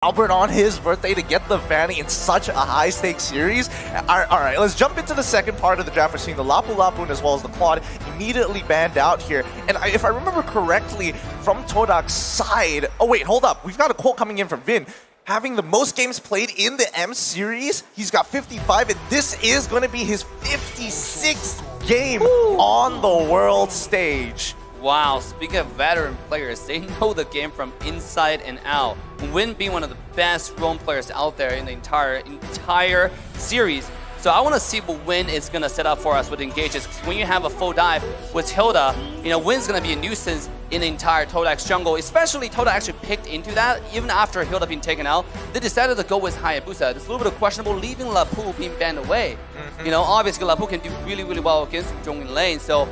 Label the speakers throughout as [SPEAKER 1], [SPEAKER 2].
[SPEAKER 1] Albert on his birthday to get the Fanny in such a high-stakes series. Alright, let's jump into the second part of the draft. We're seeing the Lapu Lapu as well as the Quad immediately banned out here. And if I remember correctly, from Todak's side... Oh wait, hold up. We've got a quote coming in from Vin. Having the most games played in the M series, he's got 55, and this is going to be his 56th game on the world stage.
[SPEAKER 2] Wow, speaking of veteran players, they know the game from inside and out. Win being one of the best roam players out there in the entire series. So I want to see what Win is going to set up for us with engages. When you have a full dive with Hilda, Win's going to be a nuisance in the entire Todak's jungle. Especially Todak actually picked into that. Even after Hilda being taken out, they decided to go with Hayabusa. It's a little bit of questionable, leaving Lapu being banned away. Obviously Lapu can do really, really well against Zhongyin lane. So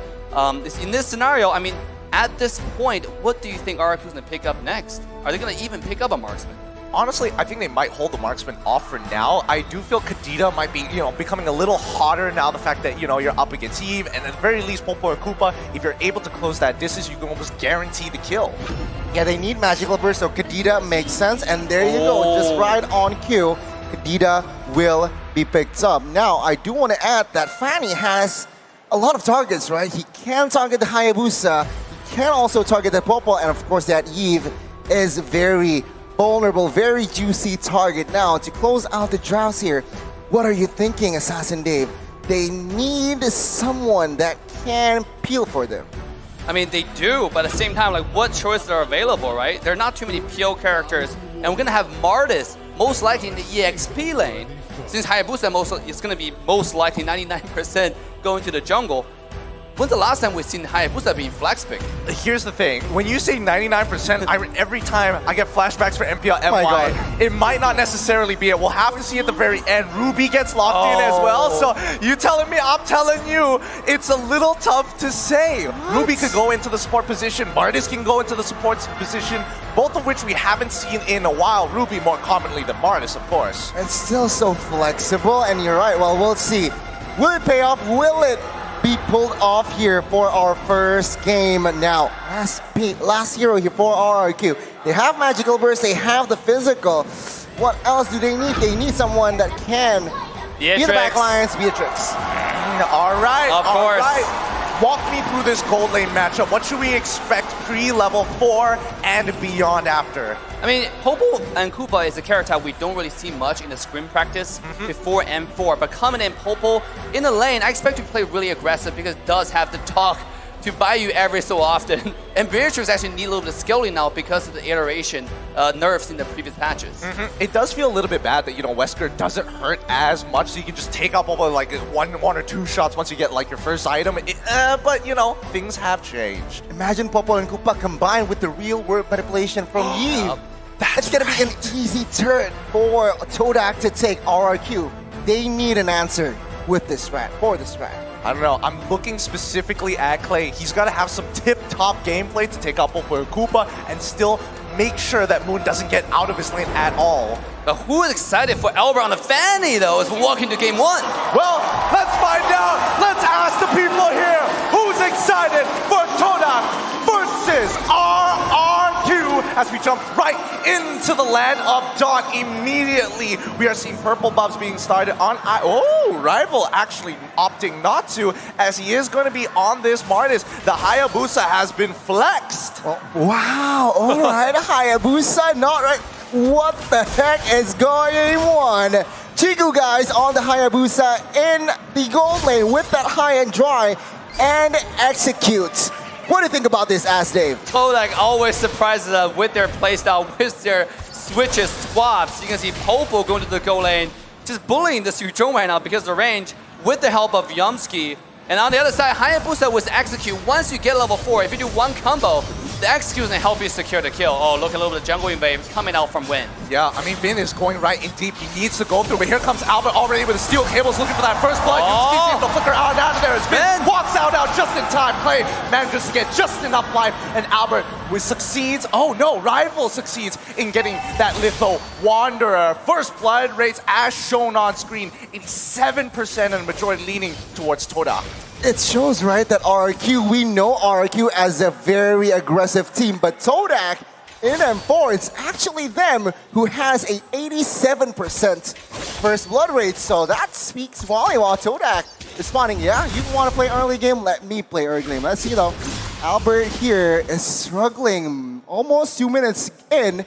[SPEAKER 2] in this scenario, I mean, at this point, what do you think RRQ is going to pick up next? Are they going to even pick up a marksman?
[SPEAKER 1] Honestly, I think they might hold the marksman off for now. I do feel Kadita might be, becoming a little hotter now. The fact that, you're up against Eve, and at the very least, Popo or Koopa, if you're able to close that distance, you can almost guarantee the kill.
[SPEAKER 3] Yeah, they need magical burst, so Kadita makes sense, and there you go, just right on cue, Kadita will be picked up. Now, I do want to add that Fanny has a lot of targets, right? He can target the Hayabusa, he can also target the Popo, and of course that Eve is very vulnerable, very juicy target. Now, to close out the drafts here, what are you thinking, Assassin Dave? They need someone that can peel for them.
[SPEAKER 2] I mean, they do, but at the same time, like, what choices are available, right? There are not too many PO characters, and we're going to have Martis most likely in the EXP lane, since Hayabusa is going to be most likely 99% going to the jungle. When's the last time we've seen Hayabusa being flex picked?
[SPEAKER 1] Here's the thing. When you say 99%, every time I get flashbacks for MPL MY.
[SPEAKER 3] God.
[SPEAKER 1] It might not necessarily be it. We'll have to see at the very end. Ruby gets locked in as well. So you telling me, I'm telling you, it's a little tough to say. What? Ruby could go into the support position. Martis can go into the support position, both of which we haven't seen in a while. Ruby more commonly than Martis, of course.
[SPEAKER 3] It's still so flexible, and you're right. Well, we'll see. Will it pay off? Will it be pulled off here for our first game? Now, last hero here for RRQ. They have magical burst, they have the physical. What else do they need? They need someone that can be the backlines, Beatrix.
[SPEAKER 1] All right,
[SPEAKER 2] of course.
[SPEAKER 1] Right. Walk me through this gold lane matchup. What should we expect pre-level 4 and beyond after?
[SPEAKER 2] I mean, Popo and Koopa is a character we don't really see much in the scrim practice before M4, but coming in Popo in the lane, I expect to play really aggressive because it does have the talk to buy you every so often. And Beatrix actually need a little bit of scaling now because of the iteration nerfs in the previous patches.
[SPEAKER 1] It does feel a little bit bad that, Wesker doesn't hurt as much, so you can just take up over like one or two shots once you get like your first item. But, things have changed.
[SPEAKER 3] Imagine Popo and Koopa combined with the real world manipulation from Eve. It's gonna be an easy turn for Todak to take RRQ. They need an answer with this strat, for this strat.
[SPEAKER 1] I don't know, I'm looking specifically at Clay. He's got to have some tip-top gameplay to take out Popo and Koopa and still make sure that Moon doesn't get out of his lane at all.
[SPEAKER 2] But who is excited for Albert on the Fanny, though, as we walk into game 1?
[SPEAKER 1] Well, let's find out. Let's ask the people here who's excited for Todak versus RRQ as we jump right into the land of dawn. Immediately, we are seeing purple buffs being started on Rival actually opting not to, as he is going to be on this Martis. The Hayabusa has been flexed.
[SPEAKER 3] Oh, wow, all right, Hayabusa, not right. What the heck is going on? Chiku guys on the Hayabusa in the gold lane with that high and dry and executes. What do you think about this, Ask Dave?
[SPEAKER 2] Todak always surprises us with their playstyle, with their switches, swaps. You can see Popo going to the gold lane, just bullying the Suzhong right now because of the range with the help of Yumski. And on the other side, Hayabusa was execute. Once you get level 4, if you do one combo, the execute is going to help you secure the kill. Oh, look, a little bit of jungle invade coming out from Win.
[SPEAKER 1] Yeah, I mean, Vin is going right in deep. He needs to go through, but here comes Albert already with the steel cables looking for that first blood. He's able to flicker out of there as Vin walks out just in time. Clay manages to get just enough life, and Albert succeeds. Oh no, Rival succeeds in getting that Litho Wanderer. First blood rates as shown on screen, 87% and the majority leaning towards Todak.
[SPEAKER 3] It shows, right, that RRQ, we know RRQ as a very aggressive team, but Todak in M4, it's actually them who has a 87% first blood rate. So that speaks volume while Todak responding, yeah, you want to play early game? Let me play early game. Let's see though. Albert here is struggling. Almost 2 minutes in,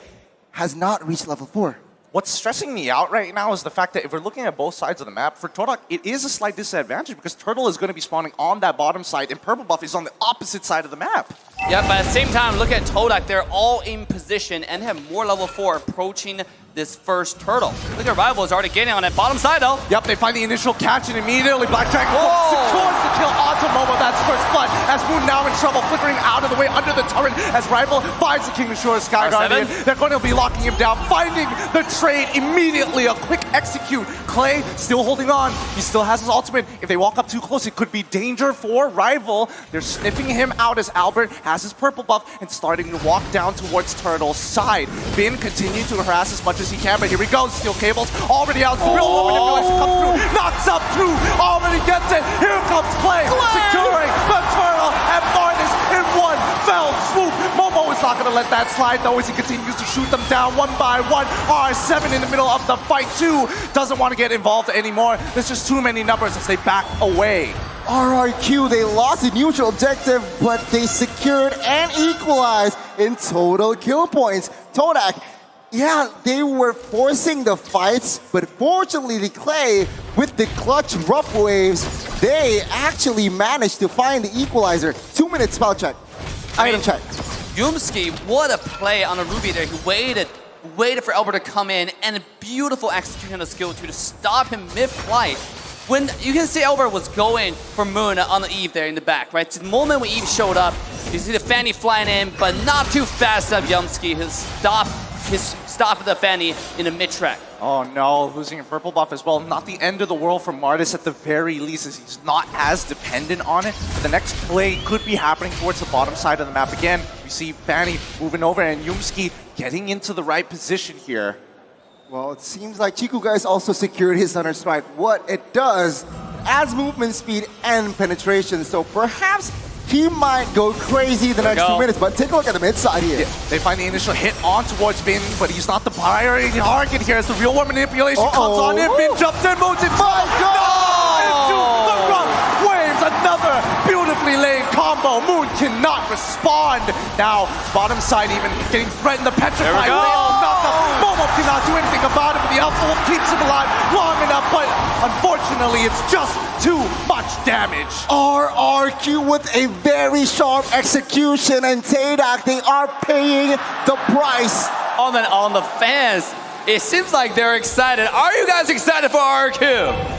[SPEAKER 3] has not reached level 4.
[SPEAKER 1] What's stressing me out right now is the fact that if we're looking at both sides of the map, for Todak, it is a slight disadvantage because Turtle is going to be spawning on that bottom side and Purple Buff is on the opposite side of the map.
[SPEAKER 2] Yeah, but at the same time, look at Todak. They're all in position and have more level 4 approaching this first turtle. Look at Rival is already getting on that bottom side though.
[SPEAKER 1] Yep, they find the initial catch and immediately Black Dragon secures the kill onto Momo. That's first blood. As Moon now in trouble, flickering out of the way under the turret as Rival finds the King of Shore Sky Guardian. They're going to be locking him down, finding the trade immediately. A quick execute. Clay still holding on. He still has his ultimate. If they walk up too close, it could be danger for Rival. They're sniffing him out as Albert has his purple buff and starting to walk down towards Turtle's side. Bin continuing to harass as much as he can, but here we go. Steel cables already out. The real manipulation comes through. Knocks up two. Already gets it. Here comes Clay. Securing the Turtle and Martis in one fell swoop. Momo is not going to let that slide though as he continues to shoot them down one by one. R7 in the middle of the fight too. Doesn't want to get involved anymore. There's just too many numbers as they back away.
[SPEAKER 3] RRQ, they lost the neutral objective, but they secured and equalized in total kill points. Todak, yeah, they were forcing the fights, but fortunately the Clay, with the clutch rough waves, they actually managed to find the equalizer. 2 minutes spell check. Item check.
[SPEAKER 2] Yumski, what a play on a Ruby there. He waited for Albert to come in, and a beautiful execution of skill 2 to stop him mid-flight. When you can see Albert was going for Moon on the Eve there in the back, right? The moment when Eve showed up, you see the Fanny flying in, but not too fast up Yumski. His stop the Fanny in the mid-track.
[SPEAKER 1] Oh no, losing a purple buff as well. Not the end of the world for Martis at the very least, as he's not as dependent on it. But the next play could be happening towards the bottom side of the map again. We see Fanny moving over and Yumski getting into the right position here.
[SPEAKER 3] Well, it seems like Chiku guys also secured his Thunder Strike. What it does, adds movement speed and penetration. So perhaps he might go crazy the next 2 minutes, but take a look at the mid side here.
[SPEAKER 1] Yeah, they find the initial hit on towards Bin, but he's not the priority target here as the real war manipulation comes on in. Bin jumps in, moves it. My God! Into the rough waves, another beautifully laid combo. Moon cannot respond. Now, bottom side even getting threatened. The petrified whale knocked up. Momo cannot do anything about it, but the outflow keeps him alive long enough, but unfortunately, it's just too much damage.
[SPEAKER 3] RRQ with a very sharp execution, and Todak, they are paying the price.
[SPEAKER 2] On the fans, it seems like they're excited. Are you guys excited for RRQ?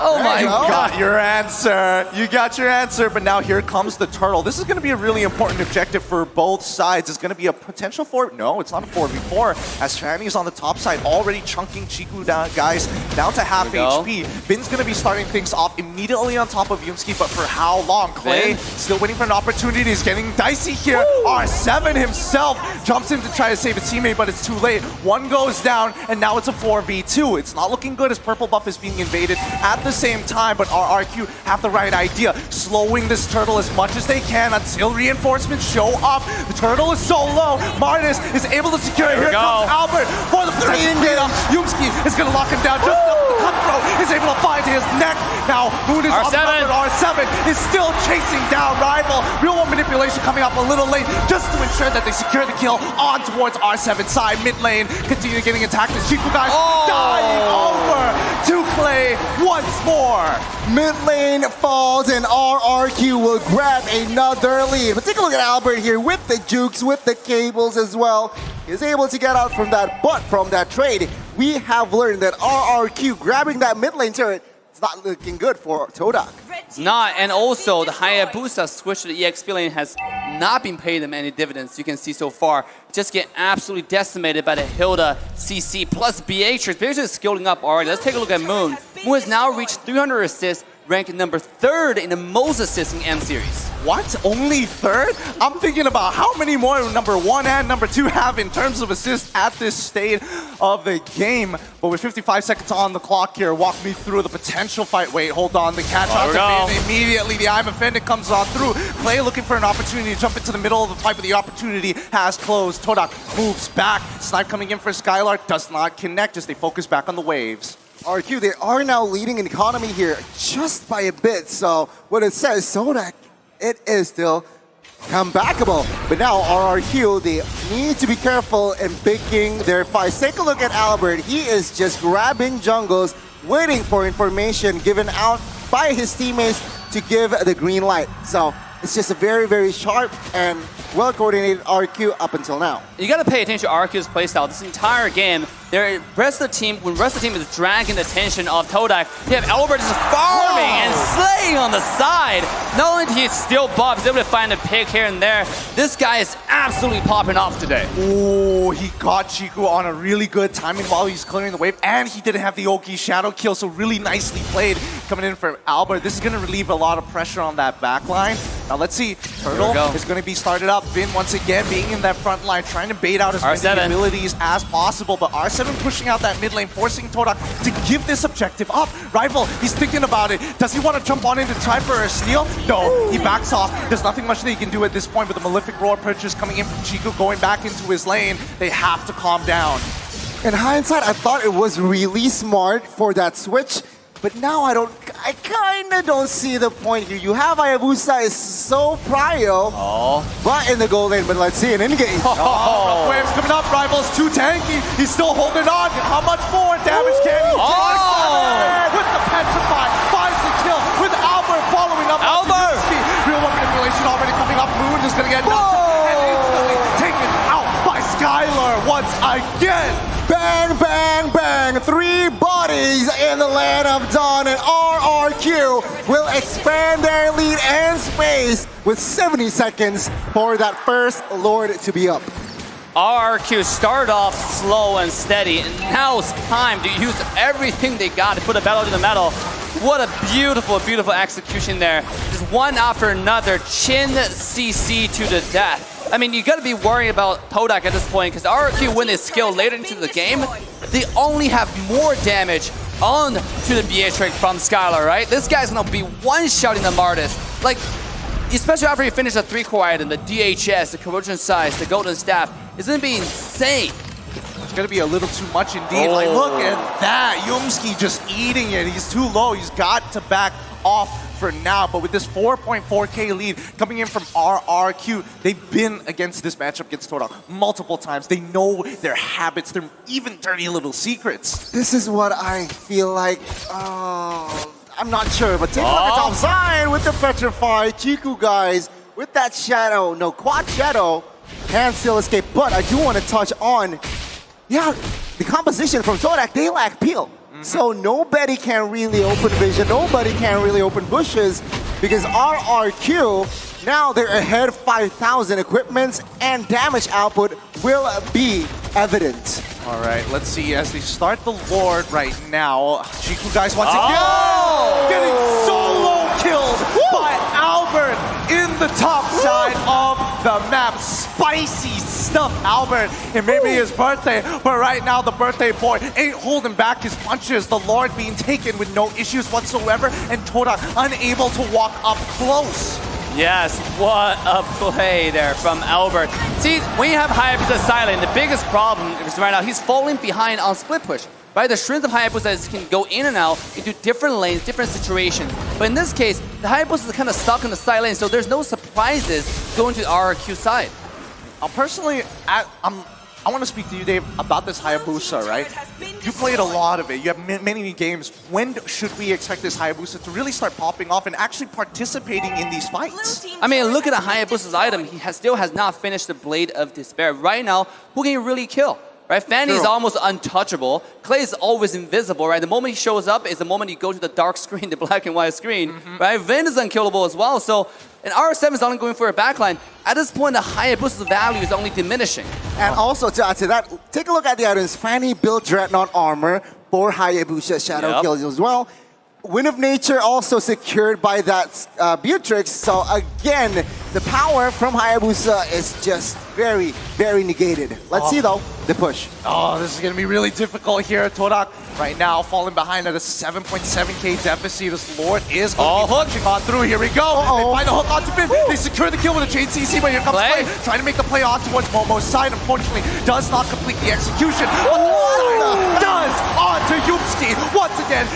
[SPEAKER 2] Oh my God.
[SPEAKER 1] You got your answer. You got your answer, but now here comes the turtle. This is going to be a really important objective for both sides. It's going to be a potential for... No, it's not a 4v4, as Fanny is on the top side, already chunking Chiku down, guys, down to half HP. Bin's going to be starting things off immediately on top of Yumski, but for how long? Clay still waiting for an opportunity. He's getting dicey here. R7 himself jumps in to try to save his teammate, but it's too late. One goes down, and now it's a 4v2. It's not looking good as purple buff is being invaded at the same time, but RRQ have the right idea, slowing this turtle as much as they can until reinforcements show up. The turtle is so low. Martis is able to secure it. Here comes Albert for the 3 in data. Yumski is going to lock him down. Just the cutthroat is able to find his neck. Now Moon is on the cover. R7 is still chasing down Rival. Real world manipulation coming up a little late just to ensure that they secure the kill on towards R7 side. Mid lane continue getting attacked. The Chiku guys dying over to Clay once more.
[SPEAKER 3] Mid lane falls and RRQ will grab another lead. But take a look at Albert here with the jukes, with the cables as well. He's able to get out from that, but from that trade, we have learned that RRQ grabbing that mid lane turret, it's not looking good for Todak.
[SPEAKER 2] Not, and also the Hayabusa switch to the EXP lane has not been paying them any dividends. You can see so far, just get absolutely decimated by the Hilda CC plus Beatrix. Beatrix is scaling up already. Let's take a look at Moon. Moon has now reached 300 assists, ranked number 3rd in the most assists in M series.
[SPEAKER 1] what? Only third? I'm thinking about how many more number 1 and number 2 have in terms of assists at this stage of the game. But with 55 seconds on the clock here, walk me through the potential fight. Wait, hold on. The catch out to Finn. Immediately, the I'm Offended comes on through. Clay looking for an opportunity to jump into the middle of the fight, but the opportunity has closed. Todak moves back. Snipe coming in for Skylar. Does not connect as they focus back on the waves.
[SPEAKER 3] RQ, they are now leading in economy here just by a bit. So what it says, Todak, it is still comebackable. But now RRQ, they need to be careful in picking their fights. Take a look at Albert. He is just grabbing jungles, waiting for information given out by his teammates to give the green light. So it's just a very, very sharp and well-coordinated RQ up until now.
[SPEAKER 2] You got to pay attention to RQ's playstyle. This entire game, when the rest of the team is dragging the attention of Todak, you have Albert just farming and slaying on the side. Not only did he steal buff, he's able to find a pick here and there. This guy is absolutely popping off today.
[SPEAKER 1] Oh, he got Chiku on a really good timing while he's clearing the wave, and he didn't have the Oki shadow kill, so really nicely played coming in for Albert. This is going to relieve a lot of pressure on that back line. Now let's see, Turtle is going to be started up. Vin once again being in that front line, trying to bait out as many abilities as possible, but R7 pushing out that mid lane, forcing Todak to give this objective up. Rival, he's thinking about it. Does he want to jump on in to try for a steal? No, he backs off. There's nothing much that he can do at this point, but the Malefic Roar purchase coming in from Chiku going back into his lane. They have to calm down.
[SPEAKER 3] In hindsight, I thought it was really smart for that switch, but now I kind of don't see the point here. You have Hayabusa is so prio, but in the goal lane, but let's see an in-game.
[SPEAKER 1] Waves coming up, Rival's too tanky. He's still holding on. How much more damage can he take? With the Petrify, finds the kill with Albert following up.
[SPEAKER 2] Albert!
[SPEAKER 1] Real weapon manipulation already coming up. Moon is going to get knocked and instantly taken out by Skylar once again.
[SPEAKER 3] Bang, bang, bang. 3 bodies in the land of Dawn, and RRQ will expand their lead and space with 70 seconds for that first Lord to be up.
[SPEAKER 2] RRQ started off slow and steady, and now it's time to use everything they got to put a pedal to the metal. What a beautiful, beautiful execution there. Just one after another, chin CC to the death. I mean, you got to be worried about Todak at this point, because RRQ win his skill later into the game, they only have more damage on to the BA trick from Skylar, right? This guy's going to be one-shotting the Martis. Like, especially after he finished the 3-core item, the DHS, the Corrosion Size, the Golden Staff, it's going to be insane.
[SPEAKER 1] It's going to be a little too much indeed. Like, look at that. Yumski just eating it. He's too low. He's got to back off for now, but with this 4.4k lead coming in from RRQ, they've been against this matchup against Todak multiple times. They know their habits, their even dirty little secrets.
[SPEAKER 3] This is what I feel like. I'm not sure, but take a look at top side with the Petrify. Chiku guys with that shadow, no quad shadow, can still escape. But I do want to touch on, the composition from Todak. They lack peel. So nobody can really open vision, nobody can really open bushes, because RRQ, now they're ahead 5,000 equipments, and damage output will be evident.
[SPEAKER 1] All right, let's see as they start the Lord right now. Chiku guys once again getting solo killed by Albert in the top side of the map. Spicy stuff, Albert. It may be his birthday, but right now the birthday boy ain't holding back his punches. The Lord being taken with no issues whatsoever, and Todak unable to walk up close.
[SPEAKER 2] Yes, what a play there from Albert. See, when you have Hayabusa silent, the biggest problem is right now he's falling behind on split push. Right, the strength of Hayabusa is can go in and out into different lanes, different situations. But in this case, the Hayabusa is kind of stuck in the side lane, so there's no surprises going to the RRQ side.
[SPEAKER 1] Personally, I want to speak to you, Dave, about this Hayabusa, right? You played a lot of it. You have many games. When should we expect this Hayabusa to really start popping off and actually participating in these fights?
[SPEAKER 2] I mean, look at the Hayabusa's item. He still has not finished the Blade of Despair. Right now, who can you really kill? Right, Fanny is almost untouchable. Clay is always invisible, right? The moment he shows up is the moment you go to the dark screen, the black and white screen, right? Vin is unkillable as well, so and R7 is only going for a backline. At this point, the Hayabusa's value is only diminishing.
[SPEAKER 3] And also, to add to that, take a look at the items. Fanny built Dreadnought armor for Hayabusa Shadow kills as well. Wind of Nature also secured by that Beatrix. So again, the power from Hayabusa is just very, very negated. Let's see though, the push.
[SPEAKER 1] Oh, this is going to be really difficult here. Todak right now falling behind at a 7.7k deficit. This Lord is going to be punching on through. Here we go. They find a hook onto Bin. They secure the kill with a chain CC, but here comes Play. Trying to make the play on towards Momo's side. Unfortunately, does not complete the execution. But the does onto Yumski. Once again,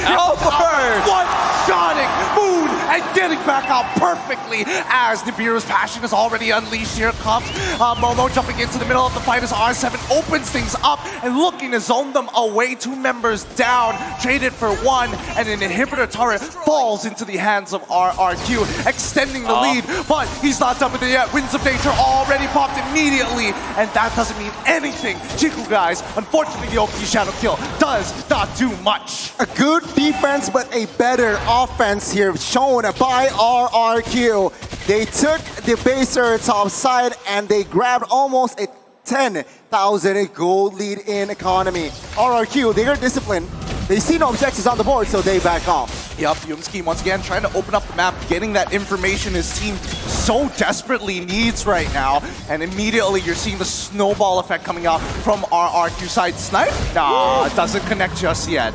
[SPEAKER 1] one-shotting Moon and getting back out perfectly as Nibiru's passion is already unleashed. Here comes Momo jumping into the middle of the fight as R7 opens things up and looking to zone them away. 2 members down, traded for 1, and an inhibitor turret falls into the hands of RRQ, extending the lead, but he's not done with it yet. Winds of Nature already popped immediately, and that doesn't mean anything. Chiku, guys, unfortunately the OP Shadow Kill does not do much.
[SPEAKER 3] A good defense, but a better offense here shown by RRQ. They took the baser top side and they grabbed almost a 10,000 gold lead in economy. RRQ, they are disciplined. They see no objectives on the board, so they back off.
[SPEAKER 1] Yup, Yumski once again trying to open up the map, getting that information his team so desperately needs right now. And immediately you're seeing the snowball effect coming out from RRQ side. Snipe? Nah, it doesn't connect just yet.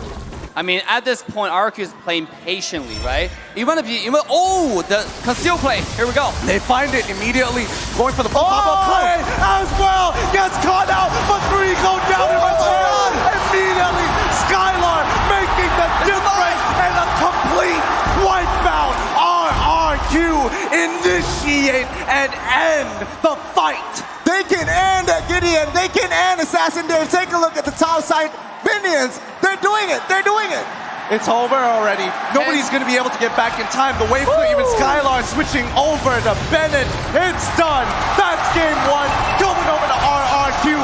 [SPEAKER 2] I mean, at this point, RRQ is playing patiently, right? Even if the conceal play. Here we go.
[SPEAKER 1] They find it immediately, going for the pop-up play as well. Gets caught out, but 3 go down in return. Immediately, Skylar making the difference and a complete wipeout. RRQ initiate and end the fight.
[SPEAKER 3] They can end Gideon. They can end Assassin Dave. Take a look at the top side. Minions, they're doing it. They're doing it.
[SPEAKER 1] It's over already. Nobody's going to be able to get back in time. The wave for even Skylar switching over to Bennett. It's done. That's game 1. Going over to RRQ.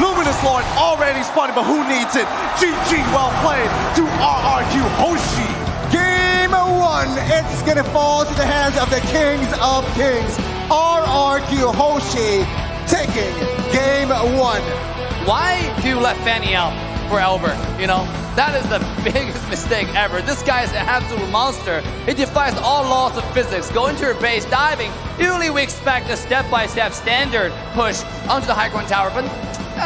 [SPEAKER 1] Luminous Lord already spotted, but who needs it? GG, well played to RRQ Hoshi.
[SPEAKER 3] Game 1, it's gonna fall to the hands of the Kings of Kings. RRQ Hoshi taking game 1.
[SPEAKER 2] Why do you let Fanny out for Albert? You know, that is the biggest mistake ever. This guy is an absolute monster. He defies all laws of physics. Go into your base, diving. Usually we expect a step-by-step standard push onto the high ground tower, but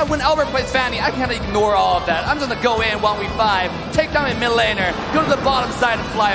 [SPEAKER 2] when Albert plays Fanny, I can't ignore all of that. I'm just gonna go in 1v5, take down a mid laner, go to the bottom side and fly